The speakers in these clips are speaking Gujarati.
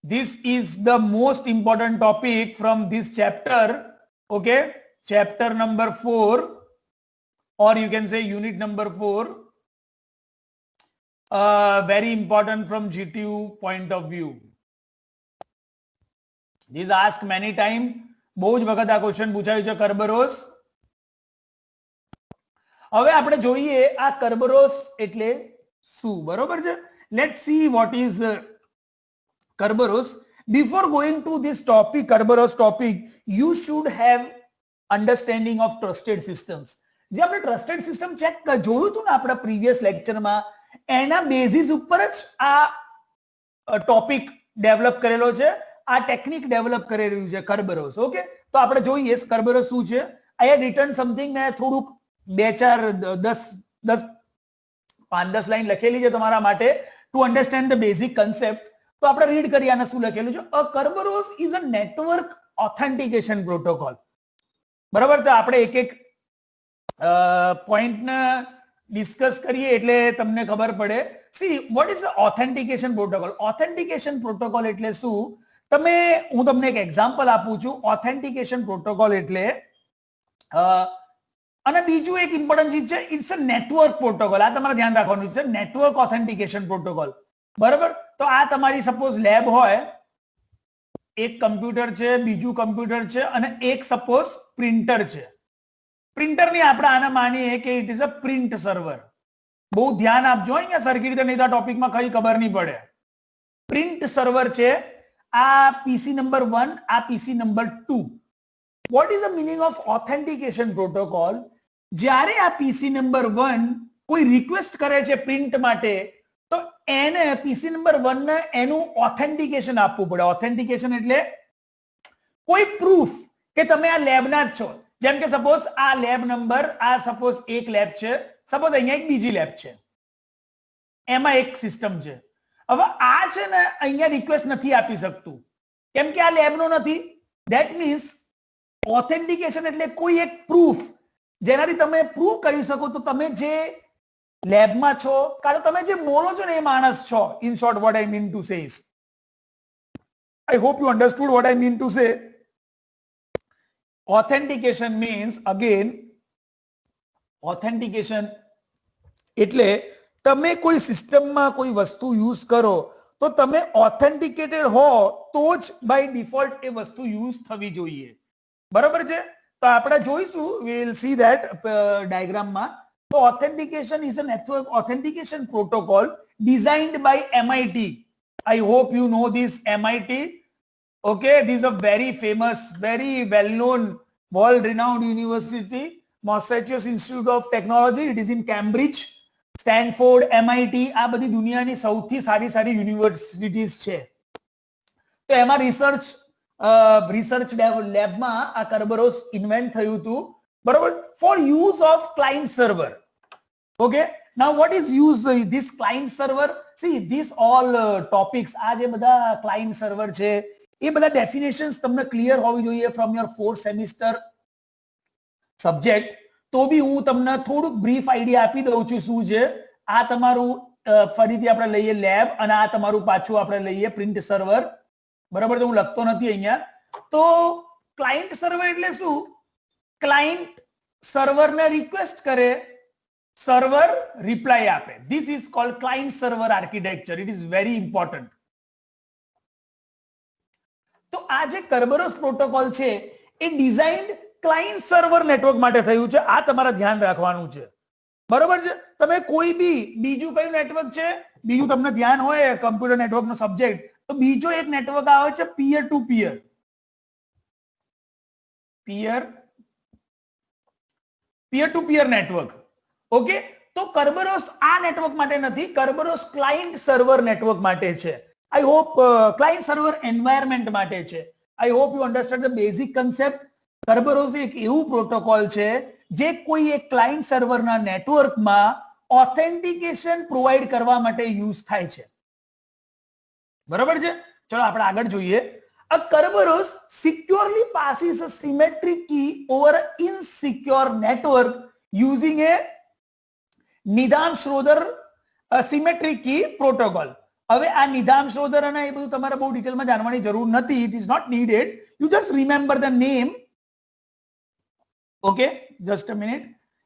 this is the most important topic from this chapter. Okay, chapter number 4, or you can say unit number 4. Very important from GTU point of view. This asked many times. બહુ જ વખત આ ક્વેશ્ચન પૂછાયું છે કર્બરોસ. હવે આપણે જોઈએ આ કર્બરોસ એટલે શું, બરોબર છે? Let's see what is Kerberos. Before going to this topic, Kerberos topic, you should have understanding of trusted systems. જે આપણે ટ્રસ્ટેડ સિસ્ટમ ચેક જોયું હતું ને આપણા પ્રીવિયસ લેક્ચરમાં, એના બેઝિસ ઉપર જ આ ટોપિક ડેવલપ કરેલો છે, આ ટેકનિક ડેવલપ કરેલું છે કર્બરોસ. ઓકે, તો આપણે જોઈએ કર્બરોસ શું છે. આઈ હેડ રિટન સમથિંગ, મેં થોડુંક 5-10 લાઈન લખેલી છે તમારા માટે to understand the basic concept. તો આપણે રીડ કરીએ આને શું લખેલું છે. A Kerberos is a network authentication protocol. બરાબર, તો આપણે એક એક પોઈન્ટને ડિસ્કસ કરીએ એટલે તમને ખબર પડે. C what is authentication protocol. Authentication protocol એટલે શું, હું તમને એક એક્ઝામ્પલ આપું છું. ઓથેન્ટિકેશન પ્રોટોકોલ એટલે અને બીજું એક ઇમ્પોર્ટન્ટ ચીજ છે, ઇટ્સ અ નેટવર્ક પ્રોટોકોલ. આ તમારે ધ્યાન રાખવાનું છે, નેટવર્ક ઓથેન્ટિકેશન પ્રોટોકોલ. બરાબર, તો આ તમારી સપોઝ લેબ હોય, એક કમ્પ્યુટર છે, બીજું કમ્પ્યુટર છે અને એક સપોઝ પ્રિન્ટર છે. પ્રિન્ટરની આપણે આને માનીએ કે it is a print server. બહુ ધ્યાન આપજો અહીંયા, સરખી રીતે નહીં તો ટોપિકમાં કઈ ખબર નહીં પડે. પ્રિન્ટ સર્વર છે, આ પીસી નંબર 1, આ PC number 2. What is the meaning of authentication protocol? જ્યારે આ પીસી નંબર 1 કોઈ રિક્વેસ્ટ કરે છે પ્રિન્ટ માટે, તો એને પીસી નંબર 1 ને એનું ઓથેન્ટિકેશન આપવું પડે. ઓથેન્ટિકેશન એટલે કોઈ પ્રૂફ કે તમે આ લેબના જ છો. જેમ કે સપોઝ આ લેબ નંબર, આ સપોઝ એક લેબ છે, સપોઝ અહીંયા એક બીજી લેબ છે, એમાં એક સિસ્ટમ છે. હવે આ છે ને અહીંયા રિક્વેસ્ટ નથી આપી શકતું કેમ કે આ લેબનો નથી. ધેટ મીન્સ ઓથેન્ટિકેશન એટલે કોઈ એક પ્રૂફ જેનાથી તમે પ્રૂવ કરી શકો તો તમે જે લેબમાં છો, કાં તો તમે જે બોલો છો ને એ માણસ છો. In short, vote I mean to say is, I hope you understood what I mean to સે. Authentication means, again, authentication એટલે તમે કોઈ સિસ્ટમમાં કોઈ વસ્તુ યુઝ કરો તો તમે ઓથેન્ટિકેટેડ હો તો જ બાય ડિફોલ્ટ એ વસ્તુ યુઝ થવી જોઈએ. બરાબર છે? તો આપણે જોઈશું, we will see that ડાયાગ્રામમાં. તો authentication is a network authentication protocol designed by MIT. I hope you know this MIT. Okay, this is a very famous, very well-known, world-renowned university, Massachusetts Institute of Technology. It is in Cambridge, Stanford, MIT. આ બધી દુનિયાની સૌથી સારી યુનિવર્સિટીઝ છે. તો એમાં રિસર્ચ લેબમાં આ કર્બરોસ ઇન્વેન્ટ થયું હતું, બરોબર, for use of client server. Okay, now what is use this client server? See this all topics, આ જે બધા ક્લાયન્ટ સર્વર છે એ બધા ડેફિનેશન્સ તમને ક્લિયર હોવી જોઈએ from your 4th semester subject. તો બી હું તમને થોડુંક બ્રીફ આઈડિયા આપી દઉં છું શું છે. આ તમારું ફરીથી આપણે લઈએ લેબ અને આ તમારું પાછું આપણે લઈએ પ્રિન્ટ સર્વર. બરાબર, તો હું લખતો નથી અહીંયા. તો ક્લાયન્ટ સર્વર એટલે શું? ક્લાયન્ટ સર્વરને રિક્વેસ્ટ કરે, સર્વર રિપ્લાય આપે. This is called client server architecture. It is very important. તો આ જે કર્બરોસ પ્રોટોકોલ છે એ ડિઝાઇન્ડ ક્લાયન્ટ સર્વર નેટવર્ક માટે થયું છે. આ તમારે ધ્યાન રાખવાનું છે. બરોબર છે? તમે કોઈ બી બીજું કયું નેટવર્ક છે, બીજું તમને ધ્યાન હોય કમ્પ્યુટર નેટવર્કનો સબ્જેક્ટ, તો બીજો એક નેટવર્ક આવે છે પિયર ટુ પિયર. પિયર ટુ પિયર નેટવર્ક. ઓકે, તો કર્બરોસ આ નેટવર્ક માટે નથી, કર્બરોસ ક્લાયન્ટ સર્વર નેટવર્ક માટે છે. I hope client server environment માટે છે. I hope you understand the basic concept. કર્બરોસ એક એવું પ્રોટોકોલ છે જે કોઈ એક ક્લાયન્ટ સર્વરના નેટવર્કમાં ઓથેન્ટિકેશન પ્રોવાઈડ કરવા માટે યુઝ થાય છે. બરાબર છે? ચલો આપણે આગળ જોઈએ. A Kerberos securely passes a symmetric key over an insecure network using a Needham-Schroeder symmetric key protocol. હવે આ નિધાન શોધર અને એ બધું તમારે બહુ ડિટેલમાં જાણવાની જરૂર નથી. It is not needed. You just remember the name. Okay, just a minute.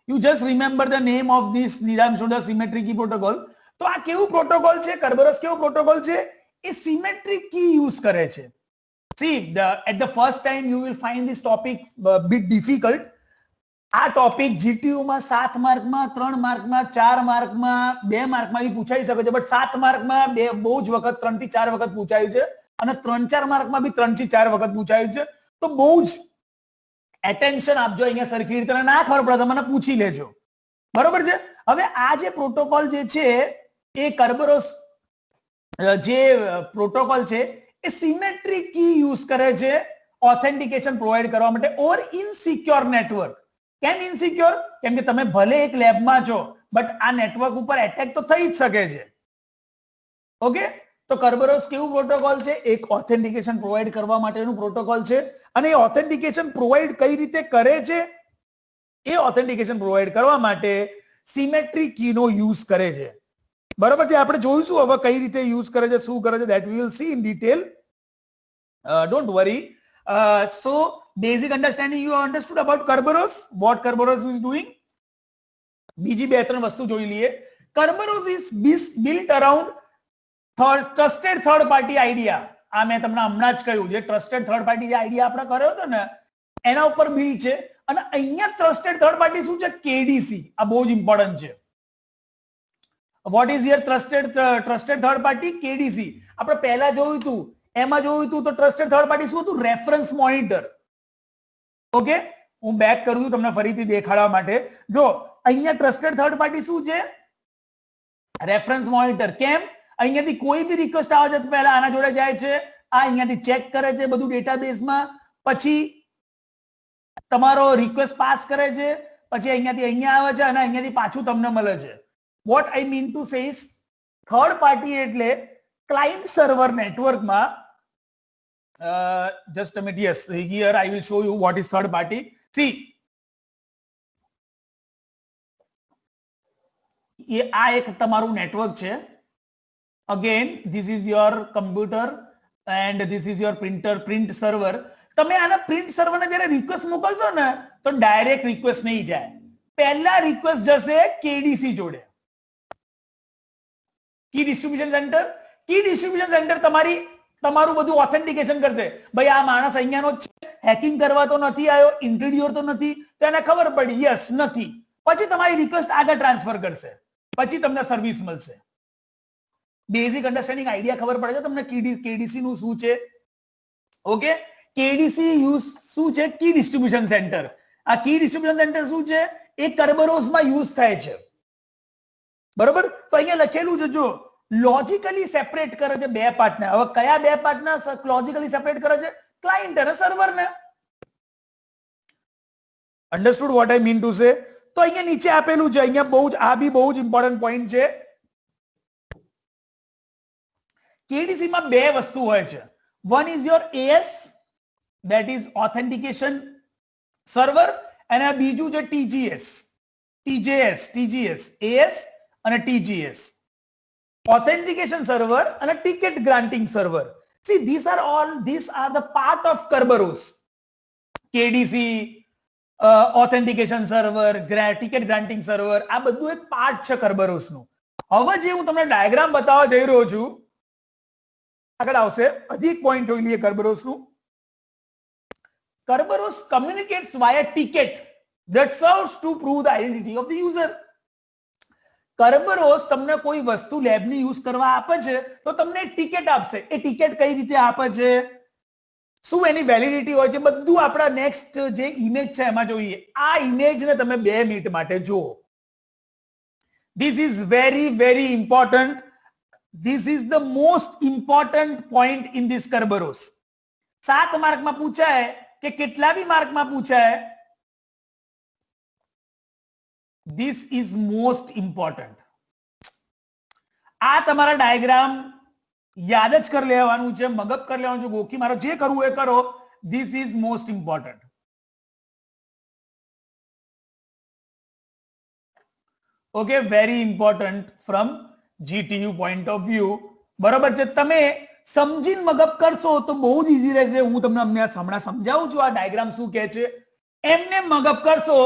You just remember the name of this Needham Schroeder symmetry key protocol. તો આ કેવું પ્રોટોકોલ છે? કર્બરસ કેવો પ્રોટોકોલ છે? એ સિમેટ્રિક કી યુઝ કરે છે. See, at the first time you will find this topic bit difficult. આ ટોપિક જીટીયુ માં 7 માર્કમાં, 3 માર્કમાં, 4 માર્કમાં, 2 માર્કમાં પૂછાઈ શકે છે, બટ 7 માર્કમાં બહુ જ વખત 3 થી 4 વખત પૂછાયું છે અને 3-4 માર્કમાં બી 3 થી 4 વખત પૂછાયું છે. તો બહુ જ એટેન્શન આપજો અહીંયા સરખી રીતે. ના ખબર પડે તો મને પૂછી લેજો, બરોબર છે. હવે આ જે પ્રોટોકોલ જે છે એ કર્બરસ જે પ્રોટોકોલ છે એ સિમેટ્રિક કી યુઝ કરે છે ઓથેન્ટિકેશન પ્રોવાઈડ કરવા માટે ઓર ઇનસિક્યોર નેટવર્ક. કેમ ઇનસિક્યોર? કેમ કે તમે ભલે એક લેબમાં છો બટ આ નેટવર્ક ઉપર એટેક તો થઈ જ શકે છે. ઓકે, તો કર્બરસ કેવું પ્રોટોકોલ છે? એક ઓથેન્ટિકેશન પ્રોવાઈડ કરવા માટેનું પ્રોટોકોલ છે. અને એ ઓથેન્ટિકેશન પ્રોવાઈડ કઈ રીતે કરે છે? એ ઓથેન્ટિકેશન પ્રોવાઈડ કરવા માટે સિમેટ્રિક કીનો યુઝ કરે છે. બરાબર છે. આપણે જોઈશું હવે કઈ રીતે યુઝ કરે છે, શું કરે છે. That we will see in detail. Don't worry. So basic understanding you understood about Kerberos, what Kerberos is doing. બીજી બે ત્રણ વસ્તુ જોઈ લઈએ. Kerberos is built around trusted third party idea. આ મેં તમને હમણાં જ કહ્યું, જે ટ્રસ્ટેડ થર્ડ પાર્ટી જે આઈડિયા આપણે કર્યો હતો ને એના ઉપર બિલ્ડ છે. અને અહીંયા ટ્રસ્ટેડ થર્ડ પાર્ટી શું છે? કેડીસી. આ બહુ જ ઇમ્પોર્ટન્ટ છે. What is your trusted third party? KDC. આપણે પહેલા જોયું હતું, એમાં જોયું હતું તો ટ્રસ્ટેડ થર્ડ પાર્ટી શું હતું? Reference monitor. ઓકે, હું બેક કરું છું તમને ફરીથી દેખાડવા માટે. જો અહીંયા ટ્રસ્ટેડ થર્ડ પાર્ટી શું છે? Reference monitor. કેમ? અહીંયાથી કોઈ બી રિક્વેસ્ટ આવે છે તો પહેલા આના જોડે જાય છે, આ અહીંયાથી ચેક કરે છે બધું ડેટાબેઝમાં, પછી તમારો રિક્વેસ્ટ પાસ કરે છે, પછી અહીંયાથી અહીંયા આવે છે અને અહીંયાથી પાછું તમને મળે છે. Vote I mean to say is third party એટલે ક્લાયન્ટ સર્વર નેટવર્કમાં just a minute. Yes, here I will show you what is third party. See, આ એક તમારું નેટવર્ક છે. Again, this is your computer and this is your print server. તમે આના પ્રિન્ટ સર્વરને જ્યારે રિક્વેસ્ટ મોકલશો ને તો ડાયરેક્ટ રિક્વેસ્ટ નહીં જાય. પહેલા રિક્વેસ્ટ જશે કેડીસી જોડે, કી ડિસ્ટ્રીબ્યુશન સેન્ટર. કી ડિસ્ટ્રીબ્યુશન સેન્ટર તમારું બધું ઓથેન્ટિકેશન કરશે. ભાઈ આ માણસ અહીંયાનો જ છે, હેકિંગ કરવા તો નથી આવ્યો, ઇન્ટ્રોડ્યુસર તો નથી, તેને ખબર પડી યસ નથી. પછી તમારી રિક્વેસ્ટ આગળ ટ્રાન્સફર કરશે, પછી તમને સર્વિસ મળશે. બેઝિક અન્ડરસ્ટેન્ડિંગ આઈડિયા ખબર પડે છે તમને કેડીસી નું શું છે? ઓકે, કેડીસી યુઝ શું છે? કી ડિસ્ટ્રીબ્યુશન સેન્ટર. આ કી ડિસ્ટ્રીબ્યુશન સેન્ટર શું છે? એ કર્બરોસમાં યુઝ થાય છે. બરોબર, તો અહીંયા લખેલું છે જો લોજિકલી સેપરેટ કરે છે બે પાર્ટને. હવે કયા બે પાર્ટને લોજિકલી સેપરેટ કરે છે? ક્લાયન્ટ અને સર્વરને. Understood what I mean to say? તો અહીંયા નીચે આપેલું છે, અહીંયા બહુ જ, આ બી બહુ જ ઇમ્પોર્ટન્ટ પોઈન્ટ છે. કેડીસી માં બે વસ્તુ હોય છે. One is your as, that is authentication server, અને બીજું છે ટીજીએસ, TJS, AS અને TGS, authentication server અને ticket granting server. See, these are the part of Kerberos. KDC, authentication server, ticket granting server, આ બધું એક પાર્ટ છે Kerberos નું. હવે જે હું તમને ડાયાગ્રામ બતાવવા જઈ રહ્યો છું, આગળ આવશે, હજી એક પોઈન્ટ જોઈ લઈએ Kerberos નું. Kerberos communicates via ticket that serves to prove the identity of the user. Kerberos તમને કોઈ વસ્તુ લેબની યુઝ કરવા આપે છે તો તમને એક ટિકિટ આપશે. એ ટિકિટ કઈ રીતે આપે છે, શું એની વેલિડિટી હોય છે, બધું આપણા નેક્સ્ટ જે ઇમેજ છે એમાં જોઈએ. આ ઇમેજને તમે 2 મિનિટ માટે જુઓ. This is very very important. This is the most important point in this Kerberos. 7 માર્કમાં પૂછાય કે કેટલા બી માર્કમાં પૂછાય, this is most important. આ તમારા ડાયાગ્રામ યાદ જ કરી લેવાનું છે, મગજ કરી લેવાનું છે, ગોખી મારો જે કરવું એ કરો. This is most important. Okay, very important from GTU point of view. બરોબર છે. તમે સમજીને મગજ કરશો તો બહુ જ ઈઝી રહેશે. હું તમને હમણાં સમજાવું છું આ ડાયાગ્રામ શું કહે છે. એમને મગજ કરશો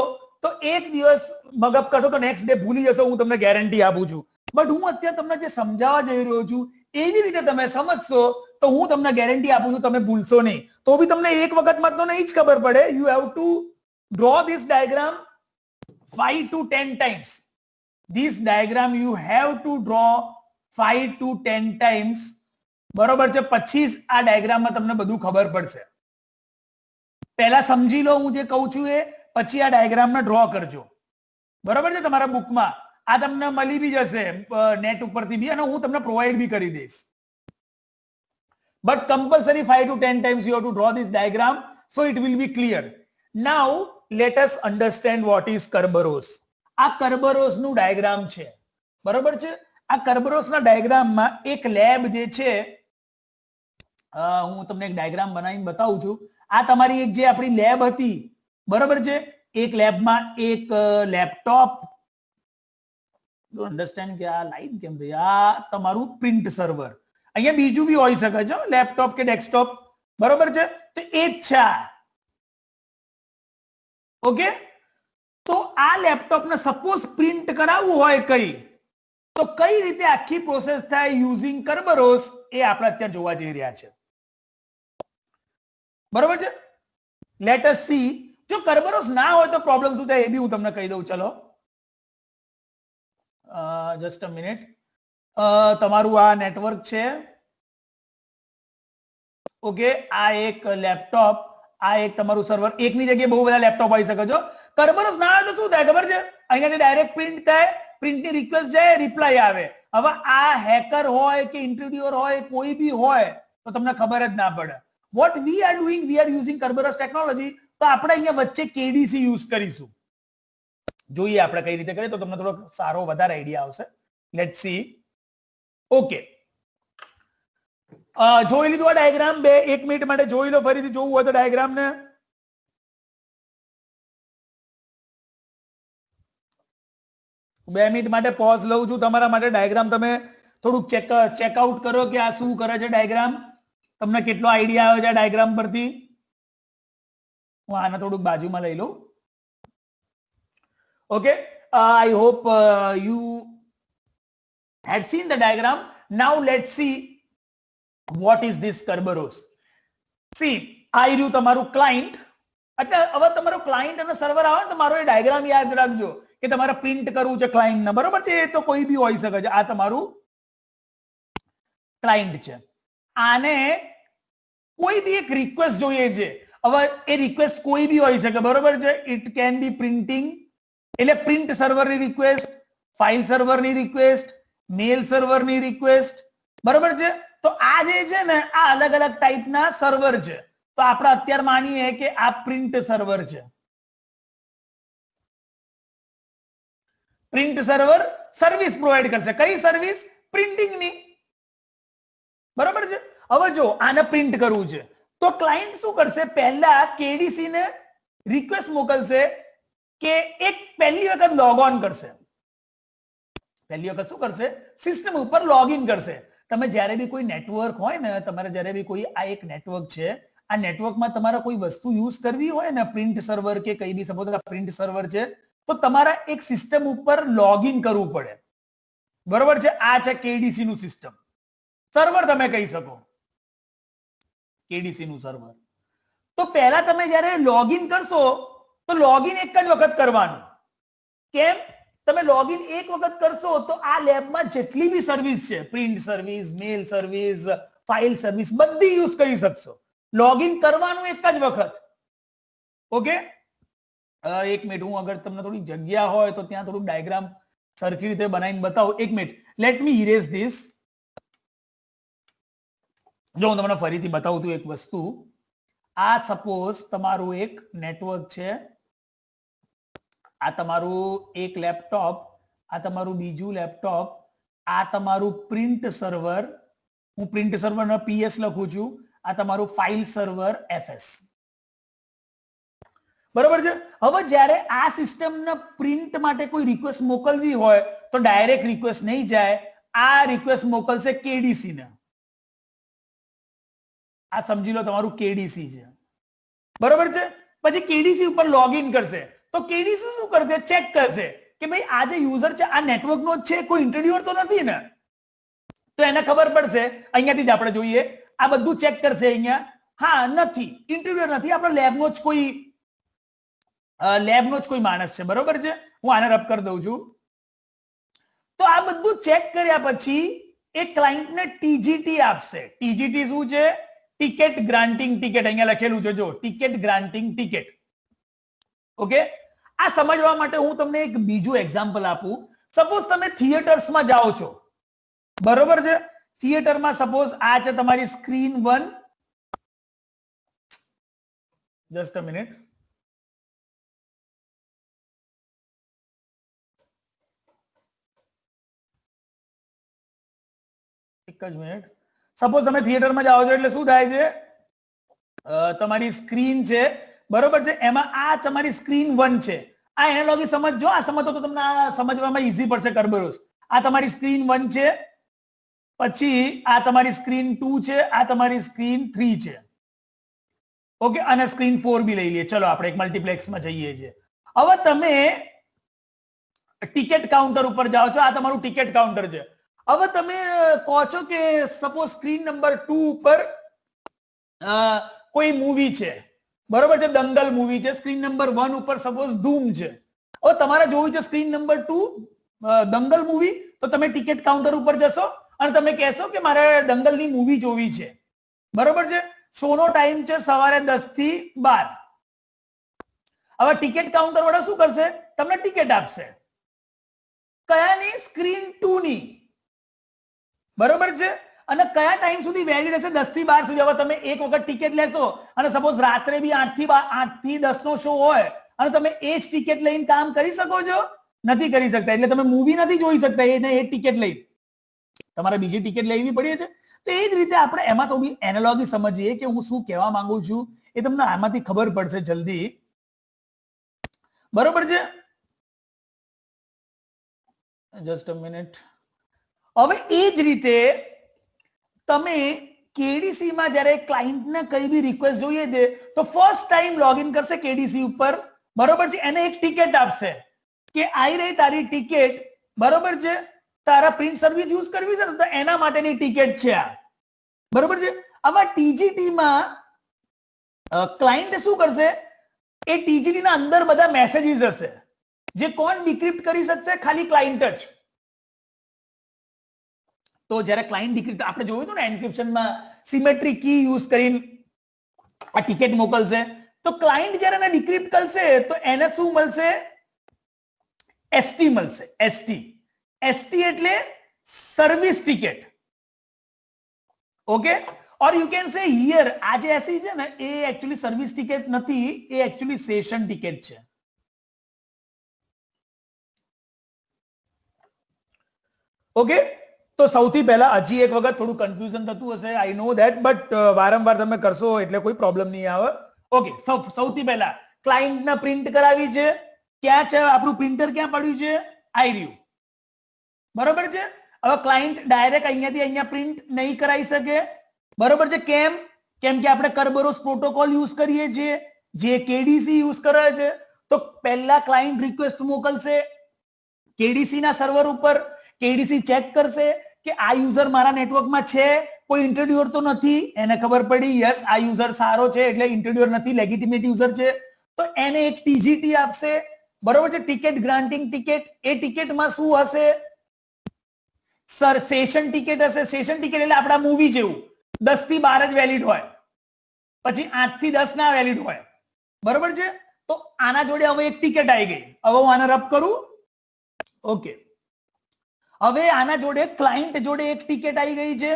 તો એક દિવસ મગજ કરશો તો નેક્સ્ટ ડે ભૂલી જશો, હું તમને ગેરંટી આપું છું. બટ હું અત્યારે તમને જે સમજાવવા જઈ રહ્યો છું એવી રીતે તમે સમજશો તો હું તમને ગેરંટી આપું છું તમે ભૂલશો નહીં. તો બી તમને એક વખતમાં તો નહીં જ ખબર પડે. You have to draw this diagram 5 to 10 times. This diagram you have to draw 5 to 10 times. બરોબર છે. પછી જ આ ડાયાગ્રામમાં તમને બધું ખબર પડશે. પહેલા સમજી લો હું જે કહું છું એ, પછી આ ડાયાગ્રામને ડ્રો કરજો. બરોબર છે. તમારા બુકમાં આ તમને મળી બી જશે નેટ ઉપરથી બી, અને હું તમને પ્રોવાઈડ બી કરી દઈશ. But compulsory 5 to 10 times you have to draw this diagram so it will be clear. Now let us understand what is Kerberos. આ Kerberos નું ડાયાગ્રામ છે. બરોબર છે. આ Kerberos ના ડાયાગ્રામમાં એક લેબ જે છે, હું તમને એક ડાયાગ્રામ બનાવીને બતાવું છું. આ તમારી એક જે આપણી લેબ હતી, બરોબર છે. એક લેબમાં એક લેપટોપ, અન્ડરસ્ટેન્ડ કે આ લાઈટ કેમ થઈ, આ તમારું પ્રિન્ટ સર્વર. અહીંયા બીજું બી હોઈ શકે છે, લેપટોપ કે ડેસ્કટોપ. બરોબર છે. તો એ જ છે. ઓકે. તો આ લેપટોપને સપોઝ પ્રિન્ટ કરાવવું હોય કઈ, તો કઈ રીતે આખી પ્રોસેસ થાય યુઝિંગ Kerberos એ આપણે અત્યારે જોવા જઈ રહ્યા છે. બરોબર છે. Let S C. જો Kerberos ના હોય તો પ્રોબ્લેમ શું થાય એ બી હું તમને કહી દઉં. ચલો જસ્ટ અ મિનિટ. તમારું આ નેટવર્ક છે. ઓકે. આ એક લેપટોપ, આ એક તમારું સર્વર. એકની જગ્યાએ બહુ બધા લેપટોપ હોઈ શકે છો. Kerberos ના હોય તો શું થાય ખબર છે? અહીંયાથી ડાયરેક્ટ પ્રિન્ટ થાય, પ્રિન્ટની રિક્વેસ્ટ જાય, રિપ્લાય આવે. હવે આ હેકર હોય કે ઇન્ટ્રુડર હોય, કોઈ બી હોય તો તમને ખબર જ ના પડે. What we are doing, we are using Kerberos technology. તો આપણે અહીંયા વચ્ચે કેડીસી યુઝ કરીશું. જોઈએ આપણે કઈ રીતે કરીએ તો તમને થોડો સારો વધારે આઈડિયા આવશે. Let's see. ઓકે. જોઈ લીધું આ ડાયાગ્રામ? એક મિનિટ માટે જોઈ લો, ફરીથી જોવું હોય તો ડાયાગ્રામ ને. બે મિનિટ માટે પોઝ લઉં છું તમારા માટે. ડાયાગ્રામ તમે થોડુંક ચેકઆઉટ કરો કે આ શું કરે છે ડાયાગ્રામ. તમને કેટલો આઈડિયા આવે છે ડાયાગ્રામ પરથી. હું આને થોડુંક બાજુમાં લઈ લઉં. Okay. I hope you had seen the diagram. Now let's see what is this Kerberos. See, આ રહ્યું તમારું ક્લાયન્ટ. એટલે હવે તમારો ક્લાયન્ટ અને સર્વર આવે ને, તમારો એ ડાયાગ્રામ યાદ રાખજો કે તમારે પ્રિન્ટ કરવું છે ક્લાયન્ટને. બરોબર છે. એ તો કોઈ બી હોઈ શકે છે. આ તમારું ક્લાયન્ટ છે. આને કોઈ બી એક રિક્વેસ્ટ જોઈએ છે. હવે એ રિક્વેસ્ટ કોઈ બી હોઈ શકે. બરોબર છે. ઇટ કેન બી પ્રિન્ટિંગ, એટલે પ્રિન્ટ સર્વરની રિક્વેસ્ટ, ફાઇલ સર્વરની રિક્વેસ્ટ, મેલ સર્વરની રિક્વેસ્ટ. બરોબર છે. તો આ જે છે ને, આ અલગ અલગ ટાઈપના સર્વર છે. તો આપણે અત્યારે માનીએ કે આ પ્રિન્ટ સર્વર છે. પ્રિન્ટ સર્વર સર્વિસ પ્રોવાઈડ કરશે. કઈ સર્વિસ? પ્રિન્ટિંગની. બરોબર છે. હવે જો આને પ્રિન્ટ કરવું છે તો ક્લાયન્ટ શું કરશે? પહેલા કેડીસી ને રિક્વેસ્ટ મોકલશે કે એક પહેલી વખત લોગ ઓન કરશે. પહેલી વખત શું કરશે? સિસ્ટમ ઉપર લોગિન કરશે. તમે જ્યારે બી કોઈ નેટવર્ક હોય ને, તમારે જ્યારે બી કોઈ આ એક નેટવર્ક છે, આ નેટવર્કમાં તમારે કોઈ વસ્તુ યુઝ કરવી હોય ને, પ્રિન્ટ સર્વર કે કઈ બી, સપોઝ આ પ્રિન્ટ સર્વર છે, તો તમારે એક સિસ્ટમ ઉપર લોગિન કરવું પડે. બરોબર છે. આ છે કેડીસી નું સિસ્ટમ સર્વર, તમે કહી શકો કેડીસી નું સર્વર. તો પહેલા તમે જ્યારે લોગિન કરશો તો લોગિન એક જ વખત કરવાનું. કેમ? તમે લોગિન એક વખત કરશો તો આ લેબમાં જેટલી બી સર્વિસ છે, પ્રિન્ટ સર્વિસ, મેલ સર્વિસ, ફાઇલ સર્વિસ, બધી યુઝ કરી શકશો. લોગિન કરવાનું એક જ વખત. ઓકે. એક મિનિટ, હું અગર તમને થોડી જગ્યા હોય તો ત્યાં થોડું ડાયાગ્રામ સરખી રીતે બનાવીને બતાવું. એક minute, let me erase this. જો હું તમને ફરીથી બતાવું છું એક વસ્તુ. આ સપોઝ તમારું એક નેટવર્ક છે, આ તમારું એક લેપટોપ, આ તમારું બીજું લેપટોપ, આ તમારું પ્રિન્ટ સર્વર, હું પ્રિન્ટ સર્વર PS લખું છું, આ તમારું ફાઇલ સર્વર FS. બરોબર છે. હવે જ્યારે આ સિસ્ટમને પ્રિન્ટ માટે કોઈ રિક્વેસ્ટ મોકલવી હોય તો ડાયરેક્ટ રિક્વેસ્ટ નહીં જાય. આ રિક્વેસ્ટ મોકલશે કેડીસી ને, આ સમજી લો તમારું કેડીસી છે, બરોબર છે. પછી કેડીસી ઉપર લોગિન કરશે તો કેડીસી શું કરશે, ચેક કરશે કે ભાઈ આ જે યુઝર છે આ નેટવર્ક નો જ છે, કોઈ ઇન્ટ્રોડ્યુસર તો નથી ને. તો એને ખબર પડશે, અહીંયાથી જ આપણે જોઈએ, આ બધું ચેક કરશે અહીંયા, હા નથી, ઇન્ટ્રોડ્યુસર નથી, આપણો લેબનો જ કોઈ માણસ છે, બરોબર છે. હું આને રબ કરી દઉં છું. તો આ બધું ચેક કર્યા પછી એ ક્લાયન્ટને ટીજીટી આપશે. ટીજીટી શું છે, ટિકિટ ગ્રાન્ટિંગ ટિકિટ, અહીંયા લખેલું છે જો, ટિકિટ ગ્રાન્ટિંગ ટિકિટ. ઓકે, આ સમજવા માટે હું તમને એક બીજું એક્ઝામ્પલ આપું. સપોઝ તમે થિયેટર્સમાં જાઓ છો, બરોબર છે. થિયેટરમાં સપોઝ આ છે તમારી સ્ક્રીન 1, જસ્ટ અ મિનિટ, એક જ મિનિટ. સપોઝ તમે થિયેટરમાં જાઓ છો એટલે શું થાય છે, તમારી સ્ક્રીન છે, બરોબર છે. એમાં આ તમારી સ્ક્રીન 1 છે. આ એનાલોગી સમજજો, આ સમજો તો તમને આ સમજવામાં ઈઝી પડશે. કરબરોસ, આ તમારી સ્ક્રીન 1 છે, પછી આ તમારી સ્ક્રીન 2 છે, આ તમારી સ્ક્રીન 3 છે. ઓકે, અને સ્ક્રીન 4 બી લઈ લઈએ. ચલો આપણે એક મલ્ટીપ્લેક્સમાં જઈએ છીએ. હવે તમે ટિકિટ કાઉન્ટર ઉપર જાઓ છો, આ તમારું ટિકિટ કાઉન્ટર છે. હવે તમે કહો છો કે સપોઝ સ્ક્રીન નંબર 2 ઉપર કોઈ મૂવી છે, બરોબર છે, દંગલ મૂવી છે. સ્ક્રીન નંબર 1 ઉપર સપોઝ ધૂમ છે. હવે તમારે જોવું છે સ્ક્રીન નંબર 2 દંગલ મૂવી, તો તમે ટિકિટ કાઉન્ટર ઉપર જશો અને તમે કહેશો કે મારે દંગલની મૂવી જોવી છે, બરોબર છે. શોનો ટાઈમ છે સવારે 10 થી 12. હવે ટિકિટ કાઉન્ટર વાળા શું કરશે, તમને ટિકિટ આપશે. કયાની, સ્ક્રીન 2 ની, બરોબર છે. અને કયા ટાઈમ સુધી વેલિડ હશે, 10 થી 12 સુધી. હવે તમે એક વખત ટિકિટ લેશો અને સપોઝ રાત્રે બી 8 થી 10 નો શો હોય અને તમે એ જ ટિકિટ લઈને કામ કરી શકો છો? નથી કરી શકતા. એટલે તમે મૂવી નથી જોઈ શકતા એને એ ટિકિટ લઈ, તમારે બીજી ટિકિટ લેવી પડી છે. તો એ જ રીતે આપણે એમાં તો બી એનાલોગી સમજીએ કે હું શું કહેવા માંગુ છું, એ તમને આમાંથી ખબર પડશે જલ્દી, બરોબર છે. Just a minute. હવે એ જ રીતે તમે કેડીસી માં જ્યારે ક્લાયન્ટને કઈ બી રિક્વેસ્ટ જોઈએ છે તો ફર્સ્ટ ટાઈમ લોગિન કરશે કેડીસી ઉપર, બરોબર છે. એને એક ટિકિટ આપશે કે આઈ રહી તારી ટિકિટ, બરોબર છે. તારા પ્રિન્ટ સર્વિસ યુઝ કરવી છે ને તો એના માટેની ટિકિટ છે આ, બરોબર છે. આમાં ટીજીટી માં ક્લાયન્ટ શું કરશે, એ ટીજીટી ના અંદર બધા મેસેજીસ હશે જે કોણ ડિક્રિપ્ટ કરી શકશે, ખાલી ક્લાયન્ટ જ. તો જ્યારે ક્લાયન્ટ ડિક્રિપ્ટ, આપણે જોયું હતું ને એન્ક્રિપ્શનમાં સિમેટ્રી કી યુઝ કરીને આ ટિકિટ મોકલશે. તો ક્લાયન્ટ જ્યારે એને ડિક્રિપ્ટ કરશે તો એને શું મળશે, એસટી મળશે. એસટી, એસટી એટલે service ticket. Okay, or you can say here આ જે એસી છે ને એ એકચ્યુઅલી સર્વિસ ટિકિટ નથી, એ એકચ્યુઅલી સેશન ટિકિટ છે. ઓકે, તો સૌથી પહેલા હજી એક વખત થોડું કન્ફ્યુઝન થતું હશે, આઈ નો ધેટ, બટ વારંવાર તમે કરશો એટલે કોઈ પ્રોબ્લેમ નહીં આવે. ઓકે, સૌથી પહેલા ક્લાયન્ટને પ્રિન્ટ કરાવી છે. ક્યાં છે આપણું પ્રિન્ટર, ક્યાં પડ્યું છે, આઈ રહ્યું, બરોબર છે. હવે ક્લાયન્ટ ડાયરેક્ટ અહીંયાથી અહીંયા પ્રિન્ટ નહીં કરાવી શકે, બરોબર છે. કેમ? કેમ કે આપણે કરબરોસ પ્રોટોકોલ યુઝ કરીએ છીએ, જે કેડીસી યુઝ કરે છે. તો પહેલા ક્લાયન્ટ રિક્વેસ્ટ મોકલશે કેડીસી ના સર્વર ઉપર. કેડીસી ચેક કરશે કે આ યુઝર મારા નેટવર્કમાં છે, કોઈ ઇન્ટ્રોડ્યુસર તો નથી. એને ખબર પડી યસ આ યુઝર સારો છે એટલે ઇન્ટ્રોડ્યુસર નથી, લેગિટિમેટ યુઝર છે. તો એને એક ટીજીટી આપશે, બરોબર છે, ટિકિટ ગ્રાન્ટિંગ ટિકિટ. એ ટિકિટમાં શું હશે, સર સેશન ટિકિટ હશે. સેશન ટિકિટ એટલે આપણા મૂવી જેવું 10 થી 12 જ વેલિડ હોય, પછી 8 થી 10 ના વેલિડ હોય, બરોબર છે. તો આના જોડે હવે એક ટિકિટ આવી ગઈ. હવે હું આને રબ કરું. ઓકે, હવે આના જોડે ક્લાયન્ટ જોડે એક ટિકિટ આવી ગઈ છે.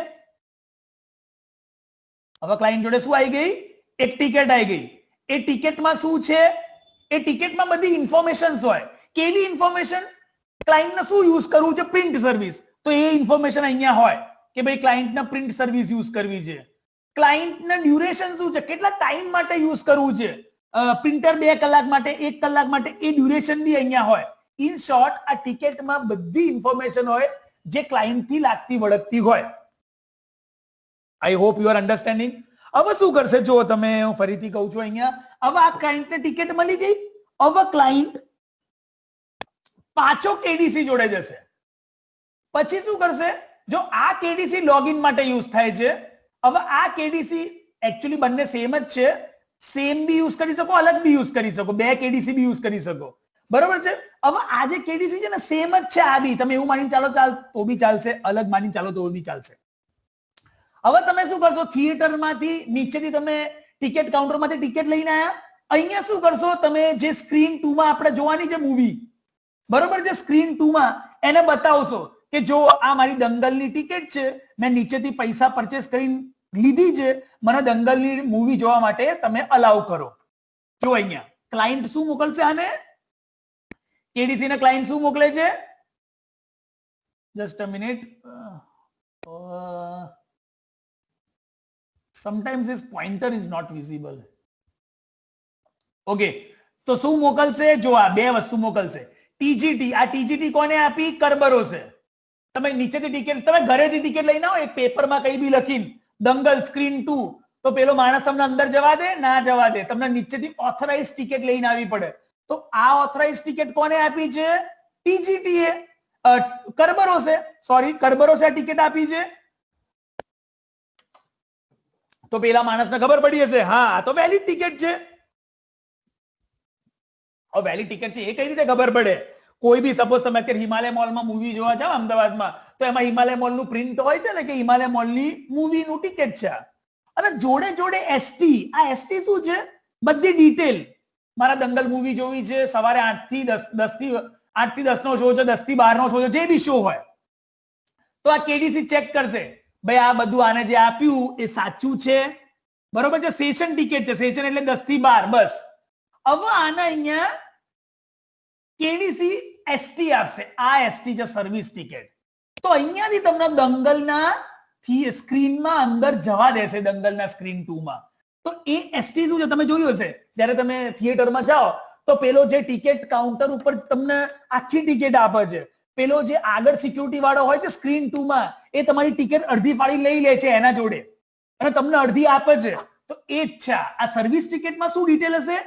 હવે ક્લાયન્ટ જોડે શું આવી ગઈ, એક ટિકિટ આવી ગઈ. એ ટિકિટમાં શું છે, એ ટિકિટમાં બધી ઇન્ફોર્મેશન હોય. કેવી ઇન્ફોર્મેશન, ક્લાયન્ટને શું યુઝ કરવું છે, પ્રિન્ટ સર્વિસ. તો એ ઇન્ફોર્મેશન અહીંયા હોય કે ભાઈ ક્લાયન્ટને પ્રિન્ટ સર્વિસ યુઝ કરવી છે. ક્લાયન્ટના ડ્યુરેશન શું છે, કેટલા ટાઈમ માટે યુઝ કરવું છે. પ્રિન્ટર 2 કલાક માટે, 1 કલાક માટે, એ ડ્યુરેશન બી અહીંયા હોય. ઇન શોર્ટ આ ટિકિટમાં બધી ઇન્ફોર્મેશન હોય જે ક્લાયન્ટ થી લાગતી વળગતી હોય. આઈ હોપ યુ આર અન્ડરસ્ટેન્ડિંગ. હવે શું કરશે જો તમે, હું ફરીથી કહું છું અહીંયા, હવે આ ક્લાયન્ટને ટિકિટ મળી ગઈ. હવે ક્લાયન્ટ પાછો કેડીસી જોડે જશે. પછી શું કરશે, જો આ કેડીસી લોગિન માટે યુઝ થાય છે, હવે આ કેડીસી એકચ્યુઅલી બંને સેમ જ છે, સેમ બી યુઝ કરી શકો, અલગ બી યુઝ કરી શકો, બે કેડીસી બી યુઝ કરી શકો, બરોબર છે. હવે આ જે કેડીસી છે ને સેમ જ છે, આ બી તમે એવું માનીને ચાલો તો બી ચાલશે, અલગ માનીને ચાલો તો બી ચાલશે. હવે તમે શું કરશો, થિયેટરમાંથી નીચેથી તમે ટિકિટ કાઉન્ટરમાંથી ટિકિટ લઈને આયા, અહીંયા શું કરશો તમે, જે સ્ક્રીન 2 માં આપણે જોવાની છે મૂવી, બરોબર છે, સ્ક્રીન 2 માં એને બતાવશો કે જો આ મારી દંગલની ટિકિટ છે, મેં નીચેથી પૈસા પરચેસ કરીને લીધી છે, મને દંગલની મૂવી જોવા માટે તમે અલાઉ કરો. જો અહીંયા ક્લાયન્ટ શું મોકલશે, આને કેડીસી ને ક્લાયન્ટ શું મોકલે છે, just a minute, sometimes this pointer is not visible. Okay, તો શું મોકલશે, જો આ બે વસ્તુ મોકલશે. ટીજીટી, આ ટીજીટી કોને આપી, કર્બરોસે. તમે નીચેથી ટિકિટ, તમે ઘરેથી ટિકિટ લઈને આવો, એક પેપરમાં કઈ બી લખીને દંગલ સ્ક્રીન 2, તો પેલો માણસ તમને અંદર જવા દે, ના જવા દે, તમને નીચેથી ઓથોરાઇઝ ટિકિટ લઈને આવી પડે. તો આ ઓથોરાઇઝ ટિકિટ કોને આપી છે, ટીજીટી એ, કર્બરોસે, સોરી, કર્બરોસે આ ટિકિટ આપી છે. તો પેલા માણસને ખબર પડી હશે, હા આ તો વેલિડ ટિકિટ છે. હવે વેલિડ ટિકિટ છે એ કઈ રીતે ખબર પડે, કોઈ બી સપોઝ તમે અત્યારે હિમાલય મોલમાં મૂવી જોવા જાઓ અમદાવાદમાં, તો એમાં હિમાલય મોલનું પ્રિન્ટ હોય છે ને કે હિમાલય મોલની મૂવીનું ટિકિટ છે, અને જોડે જોડે એસટી, આ એસટી શું છે, બધી ડિટેલ, મારા દંગલ મૂવી જોવી છે, સવારે 8 થી 10 નો શો છે, 10 થી 12 નો શો છે, જે બી શો હોય, તો આ કેડીસી ચેક કરશે, ભાઈ આ બધું આને જે આપ્યું એ સાચું છે, બરોબર છે, સેશન ટિકિટ છે, સેશન એટલે 10 થી 12 બસ. હવે આને અહીંયા કેડીસી એસટી આપશે, આ એસટી છે સર્વિસ ટિકિટ. તો અહીંયાથી તમને દંગલના સ્ક્રીનમાં અંદર જવા દેશે, દંગલના સ્ક્રીન 2 માં. તો એ એસટી શું છે તમે જોયું હશે, જ્યારે તમે થિયેટરમાં જાઓ તો પેલો જે ટિકિટ કાઉન્ટર ઉપર તમને આખી ટિકિટ આપે છે, પેલો જે આગળ સિક્યુરિટી વાળો હોય છે સ્ક્રીન 2 માં, એ તમારી ટિકિટ અડધી ફાડી લઈ લે છે એના જોડે, અને તમને અડધી આપે છે. તો એ જ છે આ સર્વિસ ટિકિટમાં. શું ડિટેલ હશે,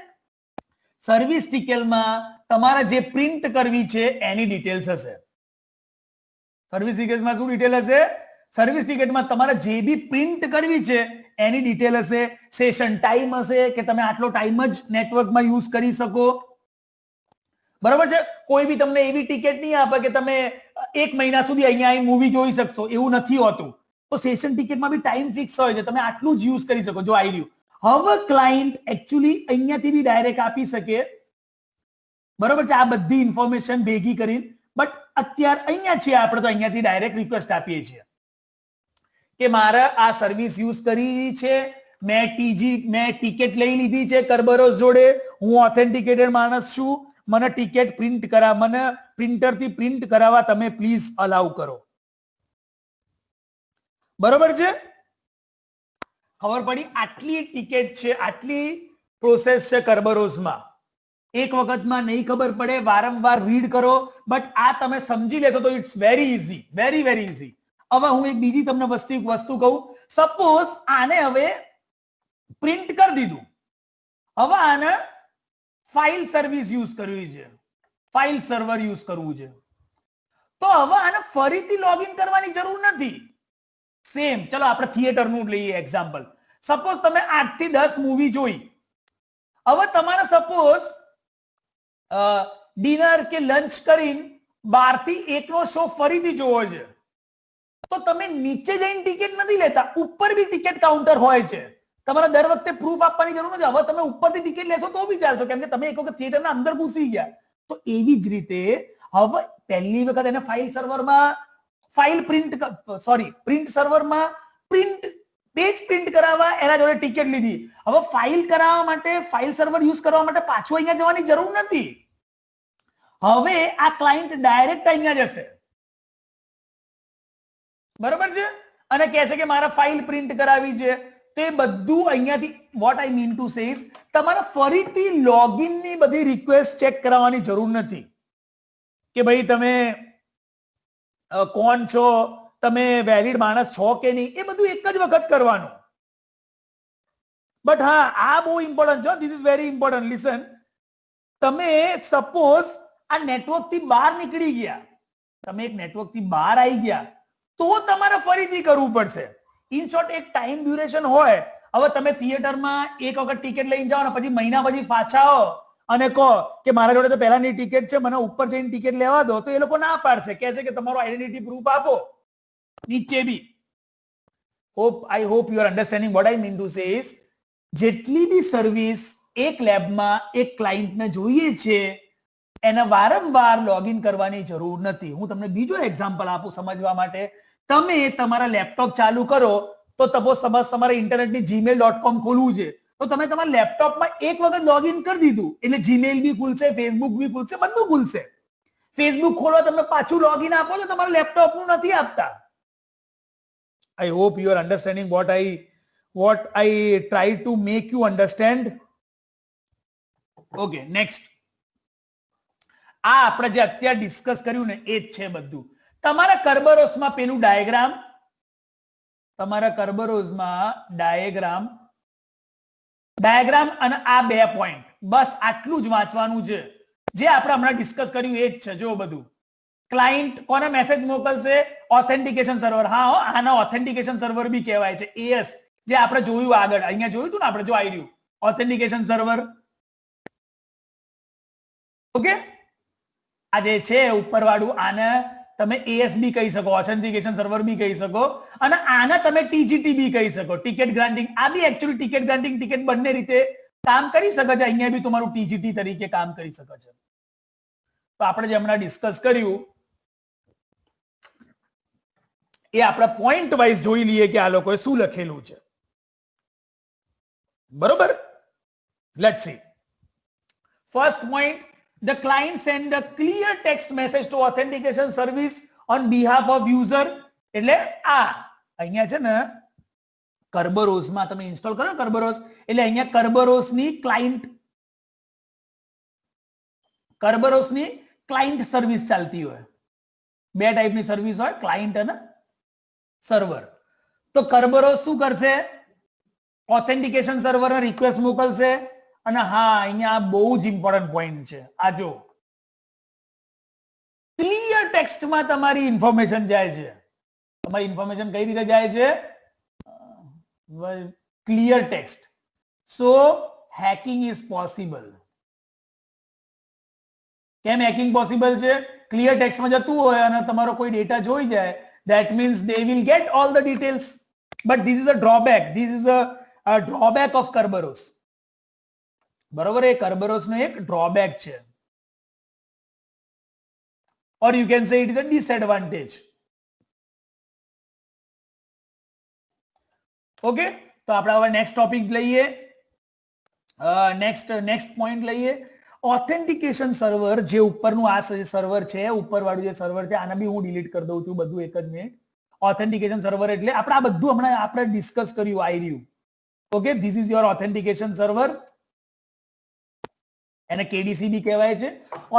સર્વિસ ટિકિટમાં તમારે જે પ્રિન્ટ કરવી છે એની ડિટેલ્સ હશે. સર્વિસ ટિકિટમાં શું ડિટેલ હશે, સર્વિસ ટિકિટમાં તમારે જે બી પ્રિન્ટ કરવી છે એની ડિટેલ હશે, સેશન ટાઈમ હશે કે તમે આટલો ટાઈમ જ નેટવર્કમાં યુઝ કરી શકો, બરોબર છે. કોઈ બી તમને એવી ટિકિટ નહીં આપે કે તમે 1 મહિના સુધી અહીંયા આવી મૂવી જોઈ શકશો, એવું નથી હોતું. તો સેશન ટિકિટમાં બી ટાઈમ ફિક્સ હોય છે, તમે આટલું જ યુઝ કરી શકો. જો આવી રહ્યું, હવે ક્લાયન્ટ એકચ્યુઅલી અહીંયાથી બી ડાયરેક્ટ આપી શકે, બરોબર છે, આ બધી ઇન્ફોર્મેશન ભેગી કરીને, બટ અત્યારે અહીંયા છે આપણે તો અહીંયાથી ડાયરેક્ટ રિક્વેસ્ટ આપીએ છીએ કે મારે આ સર્વિસ યુઝ કરવી છે, મેં ટિકિટ લઈ લીધી છે કર્બરોસ જોડે, હું ઓથેન્ટિકેટેડ માણસ છું, મને ટિકિટ પ્રિન્ટ મને પ્રિન્ટરથી પ્રિન્ટ કરાવવા તમે પ્લીઝ અલાઉ કરો, બરોબર છે. ખબર પડી, આટલી ટિકિટ છે, આટલી પ્રોસેસ છે કર્બરોસમાં. એક વખતમાં નહીં ખબર પડે, વારંવાર રીડ કરો, બટ આ તમે સમજી લેશો તો it's very easy, very very easy. હવે હું એક બીજી તમને વસ્તુ કહું, સપોઝ આને હવે પ્રિન્ટ કરી દીધું, હવે આને ફાઇલ સર્વિસ યુઝ કરવી છે, ફાઇલ સર્વર યુઝ કરવું છે, તો હવે આને ફરીથી લોગિન કરવાની જરૂર નથી. સેમ, ચલો આપણે થિયેટરનું લઈએ એક્ઝામ્પલ. સપોઝ તમે 8 થી 10 મૂવી જોઈ, હવે તમારે સપોઝ ડિનર કે લંચ કરીને 12 થી 1 નો શો ફરીથી જોવો છે, તો તમે નીચે જઈને ટિકિટ નથી લેતા, ઉપર બી ટિકિટ કાઉન્ટર હોય છે, તમારે દર વખતે પ્રૂફ આપવાની જરૂર નથી. હવે તમે ઉપરથી ટિકિટ લેશો તો બી ચાલશો, કેમ કે તમે એક વખત થિયેટરના અંદર ઘૂસી ગયા. તો એવી જ રીતે હવે પહેલી વખત એને પ્રિન્ટ સર્વરમાં પેજ પ્રિન્ટ કરાવવા એના જોડે ટિકિટ લીધી. હવે ફાઇલ કરાવવા માટે, ફાઇલ સર્વર યુઝ કરવા માટે પાછું અહીંયા જવાની જરૂર નથી. હવે આ ક્લાયન્ટ ડાયરેક્ટ અહીંયા જશે, બરોબર છે, અને કહે છે કે મારા ફાઇલ પ્રિન્ટ કરાવી છે. તે બધું અહીંયાથી, vote I mean to say is, તમારે ફરીથી લોગિન ની બધી રિક્વેસ્ટ ચેક કરાવવાની જરૂર નથી કે ભાઈ તમે કોણ છો, તમે વેલિડ માણસ છો કે નહીં, એ બધું એક જ વખત કરવાનું. બટ હા, આ બહુ ઇમ્પોર્ટન્ટ છે. This is very important. Listen, તમે સપોઝ આ નેટવર્ક થી બહાર નીકળી ગયા, તમે એક નેટવર્ક થી બહાર આવી ગયા, તો તમારે ફરીથી કરવું પડશે. ઇન શોર્ટ, એક ટાઈમ ડ્યુરેશન હોય. હવે તમે થિયેટરમાં એક વખત ટિકિટ લઈને જાઓ ને પછી મહિના પછી પાછા આવો અને કહો કે મારા જોડે તો પહેલાની ટિકિટ છે, મને ઉપર જઈને ટિકિટ લેવા દો, તો એ લોકો ના પાડશે, કહે છે કે તમારો આઈડેન્ટિટી પ્રૂફ આપો નીચે B. I hope you are understanding what I mean to say is, જેટલી બી સર્વિસ એક લેબમાં એક ક્લાયન્ટને જોઈએ છે એને વારંવાર લોગિન કરવાની જરૂર નથી. હું તમને બીજો એક્ઝામ્પલ આપું સમજવા માટે. તમે તમારા લેપટોપ ચાલુ કરો તો સપોઝ તમારે ઇન્ટરનેટની gmail.com ખોલવું છે, તો તમે તમારા લેપટોપમાં એક વખત લોગિન કરી દીધું એટલે જીમેલ બી ખુલશે, ફેસબુક બી ખુલશે, બધું ખુલશે. ફેસબુક ખોલો, તમે પાછું લોગિન આપો તો તમારા લેપટોપનું નથી આપતા. આઈ hope you are understanding what I try to make you understand. Okay, next. આ આપણે જે અત્યારે ડિસ્કસ કર્યું ને એ જ છે બધું. તમારા કર્બરોસમાં પેલું ડાયાગ્રામ, તમારા કર્બરોસમાં ડાયાગ્રામ અને આ 2 પોઈન્ટ, બસ આટલું જ વાંચવાનું છે. જે આપણે હમણાં ડિસ્કસ કર્યું એ જ છે. જો બધું ક્લાયન્ટ કોને મેસેજ મોકલશે? Authentication server. હા, આના ઓથેન્ટિકેશન સર્વર બી કહેવાય છે, AS, જે આપણે જોયું આગળ અહીંયા જોયું હતું ને આપણે, જો આવી રહ્યું ઓથેન્ટિકેશન સર્વર. ઓકે, આ જે છે ઉપરવાળું, આને તમે AS બી કહી શકો, ઓથેન્ટિકેશન સર્વર બી કહી શકો, અને આને તમે TGT બી કહી શકો, ટિકિટ ગ્રાન્ટિંગ. આ બી એકચ્યુઅલી ટિકિટ ગ્રાન્ટિંગ, ટિકિટ બંને રીતે કામ કરી શકે છે. અહીંયા બી તમારું TGT તરીકે કામ કરી શકે છે. તો આપણે જે હમણાં ડિસ્કસ કર્યું એ આપણે પોઈન્ટ વાઇઝ જોઈ લઈએ કે આ લોકોએ શું લખેલું છે. બરોબર, let's see. First point, the client send a clear text message to authentication service on behalf of user. એટલે આ અહીંયા છે ને કર્બરોસમાં તમે ઇન્સ્ટોલ કરો કર્બરોસ, એટલે અહીંયા કર્બરોસની ક્લાયન્ટ સર્વિસ ચાલતી હોય. 2 ટાઈપની સર્વિસ હોય, ક્લાયન્ટ અને સર્વર. તો કર્બરોસ શું કરશે? ઓથેન્ટિકેશન સર્વરને રિક્વેસ્ટ મોકલશે. અને હા, અહીંયા બહુ જ ઇમ્પોર્ટન્ટ પોઈન્ટ છે. આ જો ક્લિયર ટેક્સ્ટમાં તમારી ઇન્ફોર્મેશન જાય છે. તમારી ઇન્ફોર્મેશન કઈ રીતે જાય છે? Clear text. So hacking is possible. કેમ હેકિંગ પોસિબલ છે? ક્લિયર ટેક્સ્ટમાં જતું હોય અને તમારો કોઈ ડેટા જોઈ જાય, that means they will get all the details. But this is a drawback. This is a drawback of Kerberos. બરોબર, એ કર્બરોસનો એક ડ્રોબેક છે, or you can say it is a disadvantage. Okay, તો આપણે હવે નેક્સ્ટ ટોપિક લઈએ, નેક્સ્ટ પોઈન્ટ લઈએ. ઓથેન્ટિકેશન સર્વર, જે ઉપરનું આ સર્વર છે, ઉપરવાળું જે સર્વર છે, આને બી હું ડિલીટ કરી દઉં છું બધું એક જ મિનિટ. ઓથેન્ટિકેશન સર્વર એટલે આપણે આ બધું હમણાં આપણે ડિસ્કસ કર્યું, આવી રહ્યું. Okay, this is your authentication server. એને KDC બી કહેવાય છે.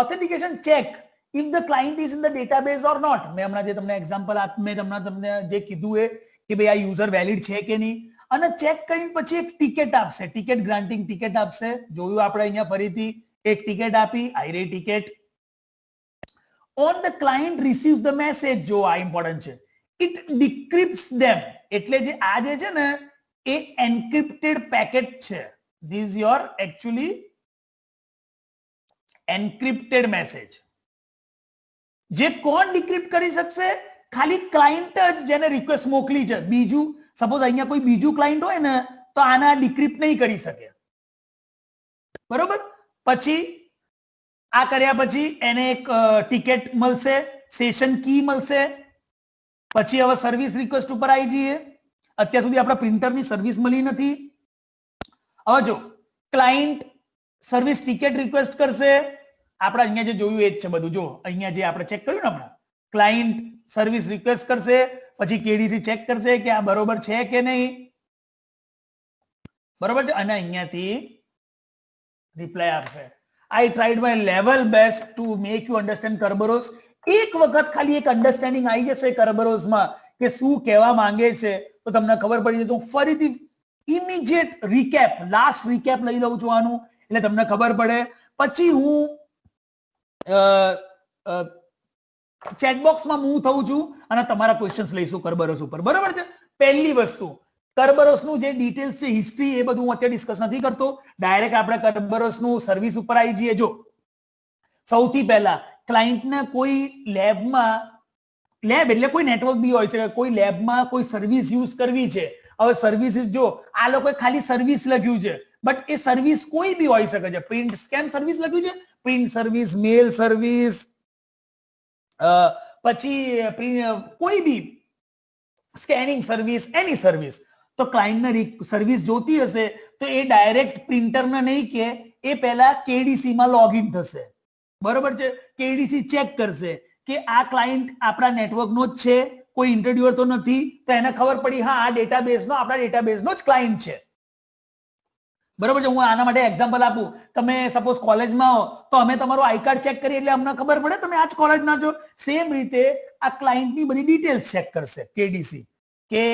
Authentication check if the client is in the database or not. મેં હમણાં જે તમને એક્ઝામ્પલ મેં તમને જે કીધું એ કે ભાઈ આ યુઝર વેલિડ છે કે નહીં, અને ચેક કરીને પછી એક ટિકિટ આપશે, ટિકિટ ગ્રાન્ટિંગ ટિકિટ આપશે. જોયું આપણે અહીંયા ફરીથી એક ટિકિટ આપી, Aire ticket. On the client receives the message. જો આ ઇમ્પોર્ટન્ટ છે, it decrypts them. એટલે જે આ જે છે ને એ એન્ક્રિપ્ટેડ પેકેટ છે. This is your actually encrypted message. જે કોણ ડિક્રિપ્ટ કરી શકશે? ખાલી ક્લાયન્ટ જ, જેને રિક્વેસ્ટ મોકલી છે. બીજું સપોઝ અહીંયા કોઈ બીજું ક્લાયન્ટ હોય ને તો આના ડિક્રિપ્ટ નહીં કરી શકે. બરોબર, પછી આ કર્યા પછી એને એક ટિકિટ મળશે, સેશન કી મળશે. પછી હવે સર્વિસ રિક્વેસ્ટ ઉપર આવી જઈએ. અત્યાર સુધી આપણે પ્રિન્ટરની સર્વિસ મળી નથી. હવે જો ક્લાયન્ટ સર્વિસ ટિકિટ રિક્વેસ્ટ કરશે. આપણે અહીંયા જે જોયું એ જ છે બધું. જો અહીંયા જે આપણે ચેક કર્યું ને હમણાં, ક્લાયન્ટ સર્વિસ રિક્વેસ્ટ કરશે, પછી KDC ચેક કરશે કે આ બરોબર છે કે નહીં. બરોબર છે, અને અહીંયાથી રિપ્લાય આપશે. I tried my level best to make you understand Kerberos. એક વખત ખાલી એક અન્ડરસ્ટેન્ડિંગ આવી જશે કર્બરોસમાં કે શું કહેવા માંગે છે તો તમને ખબર પડી જશે. હું ફરીથી ઇમિડિયેટ રિકેપ, લાસ્ટ રિકેપ લઈ લઉં છું આનું, એટલે તમને ખબર પડે. પછી હું ચેટબોક્સમાં મૂવ થઉં છું અને તમારા ક્વેશ્ચન્સ લઈશું કર્બરોસ ઉપર. બરાબર છે? પહેલી વસ્તુ, કર્બરોસનું જે ડિટેલ્સ છે, હિસ્ટ્રી, એ બધું હું અત્યારે ડિસ્કસ નથી કરતો. ડાયરેક્ટ આપણે કર્બરોસનું સર્વિસ ઉપર આવી જઈએ. જો સૌથી પહેલા ક્લાયન્ટને કોઈ લેબમાં, લેબ એટલે કોઈ નેટવર્ક બી હોય છે, કોઈ લેબમાં કોઈ સર્વિસ યુઝ કરવી છે. હવે સર્વિસીસ, જો આ લોકોએ ખાલી સર્વિસ લખ્યું છે, બટ એ સર્વિસ કોઈ બી હોઈ શકે છે. પ્રિન્ટ સ્કેન સર્વિસ લખ્યું છે, પ્રિન્ટ સર્વિસ, મેલ સર્વિસ, પછી કોઈ બી સ્કેનિંગ સર્વિસ, એની સર્વિસ. તો ક્લાયન્ટને સર્વિસ જોતી હશે તો એ ડાયરેક્ટ પ્રિન્ટરને નહીં કે, એ પહેલા કેડીસી માં લોગિન થશે. બરોબર છે? કેડીસી ચેક કરશે કે આ ક્લાયન્ટ આપણા નેટવર્કનો જ છે, કોઈ ઇન્ટ્રોડ્યુસર તો નથી. તો એને ખબર પડી, હા, આ ડેટાબેઝનો, આપણા ડેટાબેઝનો જ ક્લાયન્ટ છે. બરોબર છે? હું આના માટે એક્ઝામ્પલ આપું. તમે સપોઝ કોલેજમાં હો તો અમે તમારું આઈ કાર્ડ ચેક કરીએ એટલે અમને ખબર પડે તમે આ જ કોલેજના છો. સેમ રીતે આ ક્લાયન્ટની બધી ડિટેલ્સ ચેક કરશે કેડીસી, કે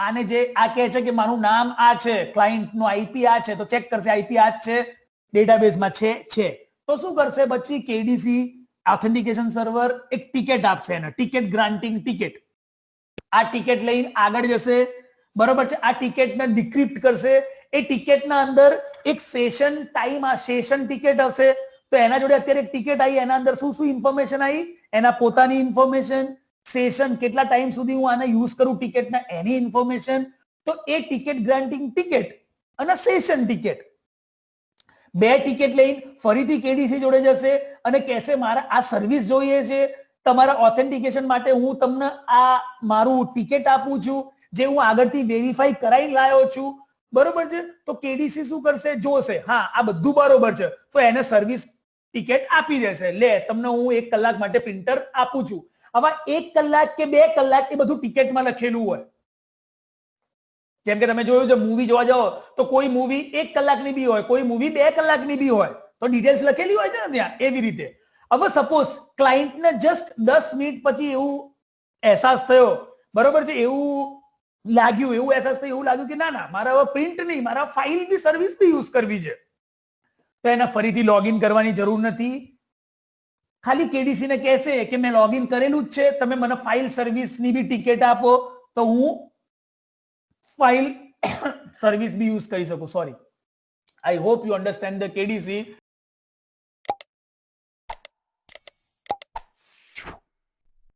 આને જે આ કહે છે કે મારું નામ આ છે, ક્લાયન્ટનું આઈપી આ છે, તો ચેક કરશે આઈપી આ જ છે, ડેટાબેઝમાં છે. તો શું કરશે પછી કેડીસી ઓથેન્ટિકેશન સર્વર એક ટિકિટ આપશે એને, ટિકિટ ગ્રાન્ટિંગ ટિકિટ. આ ટિકિટ લઈને આગળ જશે. બરોબર છે? આ ટિકિટને ડિક્રિપ્ટ કરશે. એ ટિકિટના અંદર એક સેશન ટાઈમ, આ સેશન ટિકિટ હશે. તો એના જોડે અત્યારે એક ટિકિટ આવી, એના અંદર શું શું ઇન્ફોર્મેશન આવી? એના પોતાની ઇન્ફોર્મેશન, સેશન, કેટલા ટાઈમ સુધી હું આને યુઝ કરું ટિકિટના, એની ઇન્ફોર્મેશન. તો એ ટિકિટ ગ્રાન્ટિંગ ટિકિટ અને સેશન ટિકિટ, બે ટિકિટ લઈને ફરીથી કેડીસી જોડે જશે અને કહેશે મારે આ સર્વિસ જોઈએ છે, તમારા ઓથેન્ટિકેશન માટે હું તમને આ મારું ટિકિટ આપું છું, જે હું આગળથી વેરીફાઈ કરાવી લાવ્યો છું. બરોબર છે? તો કેડીસી શું કરશે? જોશે, હા, આ બધું બરોબર છે, તો એને સર્વિસ ટિકિટ આપી દેશે. લે, તમને હું 1 કલાક માટે પ્રિન્ટર આપું છું. હવે 1 કલાક કે 2 કલાક એ બધું ટિકિટમાં લખેલું હોય. જેમ કે તમે જોયું છે, મૂવી જોવા જાઓ તો કોઈ મૂવી 1 કલાકની બી હોય, કોઈ મૂવી 2 કલાકની બી હોય, તો ડિટેલ્સ લખેલી હોય છે ને ત્યાં. એવી રીતે હવે સપોઝ ક્લાયન્ટને જસ્ટ 10 મિનિટ પછી એવું અહેસાસ થયો, બરોબર છે, એવું અહેસાસ થયો, એવું લાગ્યું કે ના ના, મારે હવે પ્રિન્ટ નહીં, મારા ફાઇલ બી સર્વિસ બી યુઝ કરવી છે. તો એને ફરીથી લોગિન કરવાની જરૂર નથી. ખાલી કેડીસી ને કહેશે કે મેં લોગિન કરેલું જ છે, તમે મને ફાઇલ સર્વિસની બી ટિકિટ આપો તો હું ફાઇલ સર્વિસ બી યુઝ કરી શકું. Sorry, I hope you understand the KDC.